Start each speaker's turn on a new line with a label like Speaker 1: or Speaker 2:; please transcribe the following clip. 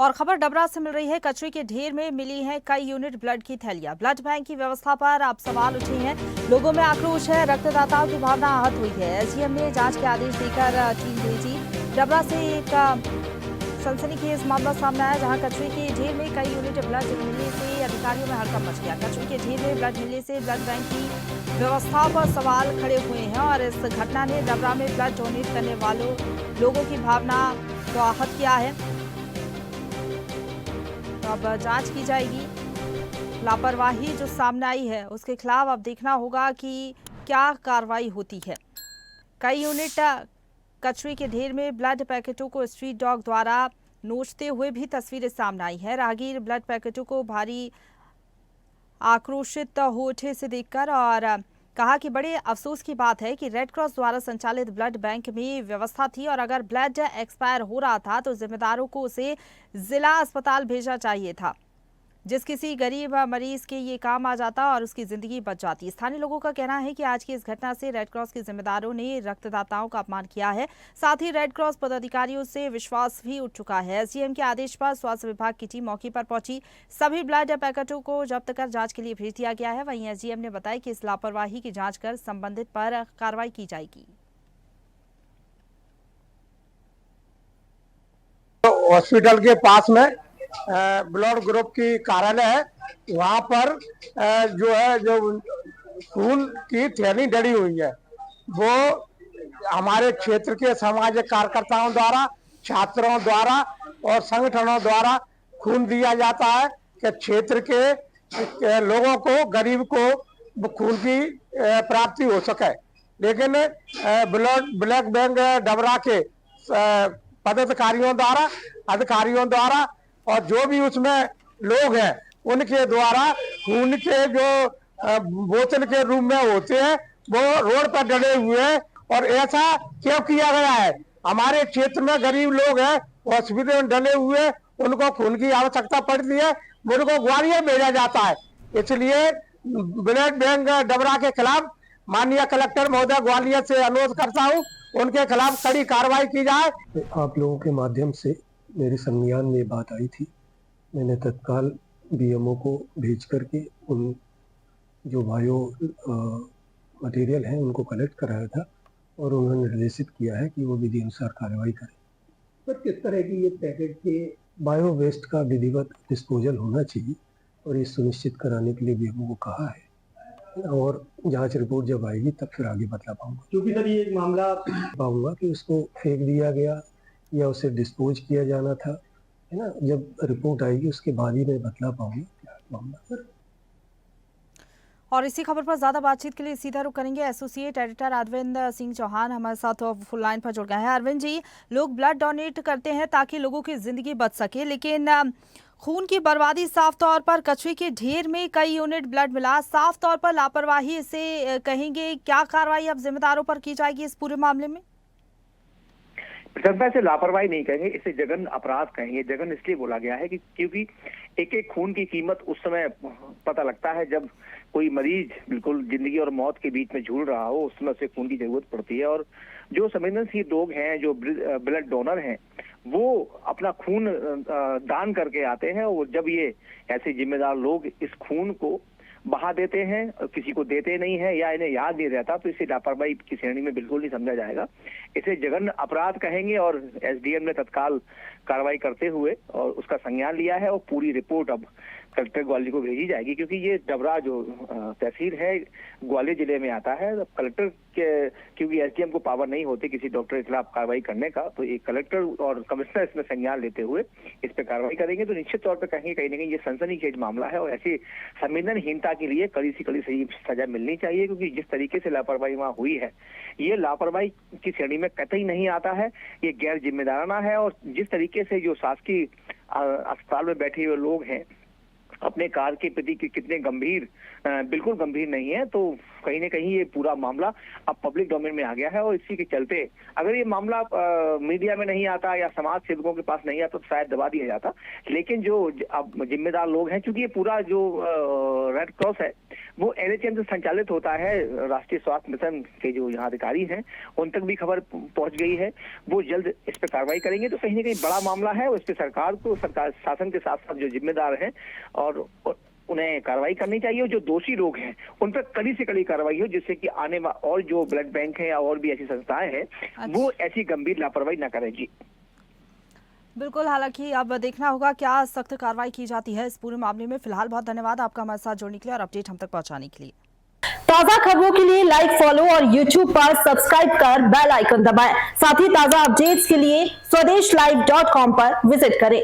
Speaker 1: और खबर डबरा से मिल रही है। कचरे के ढेर में मिली हैं कई यूनिट ब्लड की थैलियां। ब्लड बैंक की व्यवस्था पर अब सवाल उठे हैं। लोगों में आक्रोश है, रक्तदाताओं की भावना आहत हुई है। एसडीएम ने जांच के आदेश देकर टीम भेजी। डबरा से एक सनसनीखेज मामला सामने आया, जहां कचरे के ढेर में कई यूनिट ब्लड मिलने से अधिकारियों में हड़कंप मच गया। कचरे के ढेर में ब्लड मिलने से ब्लड बैंक की व्यवस्था पर सवाल खड़े हुए हैं और इस घटना ने डबरा में ब्लड डोनेट करने वालों लोगों की भावना को आहत किया है। तो अब जांच की जाएगी। लापरवाही जो सामने आई है उसके खिलाफ अब देखना होगा कि क्या कार्रवाई होती है। कई यूनिट कचरे के ढेर में ब्लड पैकेटों को स्ट्रीट डॉग द्वारा नोचते हुए भी तस्वीरें सामने आई है। राहगीर ब्लड पैकेटों को भारी आक्रोशित हो उठे से देखकर और कहा कि बड़े अफसोस की बात है कि रेड क्रॉस द्वारा संचालित ब्लड बैंक में व्यवस्था थी और अगर ब्लड एक्सपायर हो रहा था तो जिम्मेदारों को उसे जिला अस्पताल भेजना चाहिए था। जिस किसी गरीब मरीज के ये काम आ जाता और उसकी जिंदगी बच जाती। स्थानीय लोगों का कहना है कि आज की इस घटना से रेड क्रॉस के जिम्मेदारों ने रक्तदाताओं का अपमान किया है। साथ ही रेड क्रॉस पदाधिकारियों से विश्वास भी उठ चुका है। एसडीएम के आदेश पर स्वास्थ्य विभाग की टीम मौके पर पहुंची। सभी ब्लड पैकेटों को जब्त कर जांच के लिए भेज दिया गया है। वहीं एसडीएम ने बताया कि इस लापरवाही की जांच कर संबंधित पर कार्रवाई की जाएगी।
Speaker 2: हॉस्पिटल के पास में ब्लड ग्रुप की कार्यालय है। वहाँ पर जो खून की थैली डली हुई है, वो हमारे क्षेत्र के सामाजिक कार्यकर्ताओं द्वारा, छात्रों द्वारा और संगठनों द्वारा खून दिया जाता है कि क्षेत्र के लोगों को, गरीब को खून की प्राप्ति हो सके। लेकिन ब्लड बैंक डबरा के पदाधिकारियों द्वारा, अधिकारियों द्वारा और जो भी उसमें लोग हैं उनके द्वारा खून के जो बोतल के रूप में होते हैं वो रोड पर डले हुए हैं। और ऐसा क्यों किया गया है? हमारे क्षेत्र में गरीब लोग हैं, हॉस्पिटल में डले हुए, उनको खून की आवश्यकता पड़ती है, उनको ग्वालियर भेजा जाता है। इसलिए ब्लड बैंक डबरा के खिलाफ माननीय कलेक्टर महोदय ग्वालियर से अनुरोध करता हूँ, उनके खिलाफ कड़ी कार्रवाई की जाए।
Speaker 3: आप लोगों के माध्यम से मेरे संज्ञान में बात आई थी। मैंने तत्काल बीएमओ को भेज करके उन जो बायो मटेरियल हैं उनको कलेक्ट कराया था और उन्होंने निर्देशित किया है कि वो विधि अनुसार कार्रवाई करें। पर किस तरह की ये पैकेट के बायो वेस्ट का विधिवत डिस्पोजल होना चाहिए और ये सुनिश्चित कराने के लिए बीएमओ को कहा है और जांच रिपोर्ट जब आएगी तब फिर आगे बतला पाऊंगा।
Speaker 4: क्योंकि सर ये एक मामला
Speaker 3: पाऊंगा कि उसको फेंक दिया गया या उसे डिस्पोज किया जाना था, है ना। जब रिपोर्ट आएगी उसके बाद ही मैं बतला पाऊंगा क्या मामला। सर
Speaker 1: और इसी खबर पर ज्यादा बातचीत के लिए सीधा रुख करेंगे। एसोसिएट एडिटर अरविंद सिंह चौहान हमारे साथ फुल लाइन पर जुड़ गए हैं। अरविंद जी, लोग ब्लड डोनेट करते हैं ताकि लोगों की जिंदगी बच सके, लेकिन खून की बर्बादी साफ तौर पर कचरे के ढेर में कई यूनिट ब्लड मिला, साफ तौर पर लापरवाही इसे कहेंगे। क्या कार्रवाई अब जिम्मेदारों पर की जाएगी इस पूरे मामले में?
Speaker 5: जनता इसे लापरवाही नहीं कहेंगे, इसे जघन्य अपराध कहेंगे। जघन्य इसलिए बोला गया है कि क्योंकि एक एक खून की कीमत उस समय पता लगता है जब कोई मरीज बिल्कुल जिंदगी और मौत के बीच में झूल रहा हो, उस समय उसे खून की जरूरत पड़ती है। और जो संवेदनशील लोग हैं, जो ब्लड डोनर हैं, वो अपना खून दान करके आते हैं और जब ये ऐसे जिम्मेदार लोग इस खून को बहा देते हैं, किसी को देते नहीं है या इन्हें याद नहीं रहता, तो इसे लापरवाही की श्रेणी में बिल्कुल नहीं समझा जाएगा। इसे जघन्य अपराध कहेंगे और एसडीएम ने तत्काल कार्रवाई करते हुए और उसका संज्ञान लिया है और पूरी रिपोर्ट अब कलेक्टर ग्वालियर को भेजी जाएगी। क्योंकि ये डबरा जो तहसील है ग्वालियर जिले में आता है, कलेक्टर के क्योंकि एसडीएम को पावर नहीं होती किसी डॉक्टर के खिलाफ कार्रवाई करने का, तो एक कलेक्टर और कमिश्नर इसमें संज्ञान लेते हुए इस पर कार्रवाई करेंगे। तो निश्चित तौर पर कहेंगे कहीं ना कहीं ये सनसनीखेज मामला है और ऐसी संवेदनहीनता के लिए कड़ी से कड़ी सही सजा मिलनी चाहिए। क्योंकि जिस तरीके से लापरवाही वहाँ हुई है, ये लापरवाही की श्रेणी में कतई नहीं आता है, ये गैर जिम्मेदाराना है। और जिस तरीके से जो शासकीय अस्पताल में बैठे हुए लोग हैं अपने कार्य के प्रति कितने गंभीर, बिल्कुल गंभीर नहीं है, तो कहीं ना कहीं ये पूरा मामला अब पब्लिक डोमेन में आ गया है। और इसी के चलते अगर ये मामला मीडिया में नहीं आता या समाज सेवकों के पास नहीं आता तो शायद दबा दिया जाता। लेकिन जो अब जिम्मेदार लोग हैं, क्योंकि ये पूरा जो रेड क्रॉस है वो NHM से संचालित होता है। राष्ट्रीय स्वास्थ्य मिशन के जो यहाँ अधिकारी हैं उन तक भी खबर पहुंच गई है, वो जल्द इस पर कार्रवाई करेंगे। तो कहीं ना कहीं बड़ा मामला है, उस पर सरकार शासन के साथ साथ जो जिम्मेदार हैं और उन्हें कार्रवाई करनी चाहिए, और जो दोषी लोग हैं उन पर कड़ी से कड़ी कार्रवाई हो, जिससे कि आने और जो ब्लड बैंक है और भी ऐसी संस्थाएं हैं वो ऐसी गंभीर लापरवाही न करें। जी
Speaker 1: बिल्कुल, हालांकि अब देखना होगा क्या सख्त कार्रवाई की जाती है इस पूरे मामले में। फिलहाल बहुत धन्यवाद आपका हमारे साथ जुड़ने के लिए और अपडेट हम तक पहुंचाने के लिए।
Speaker 4: ताजा खबरों के लिए लाइक, फॉलो और YouTube पर सब्सक्राइब कर बेल आइकन दबाएं। साथ ही ताजा अपडेट्स के लिए swedeshlive.com पर विजिट करें।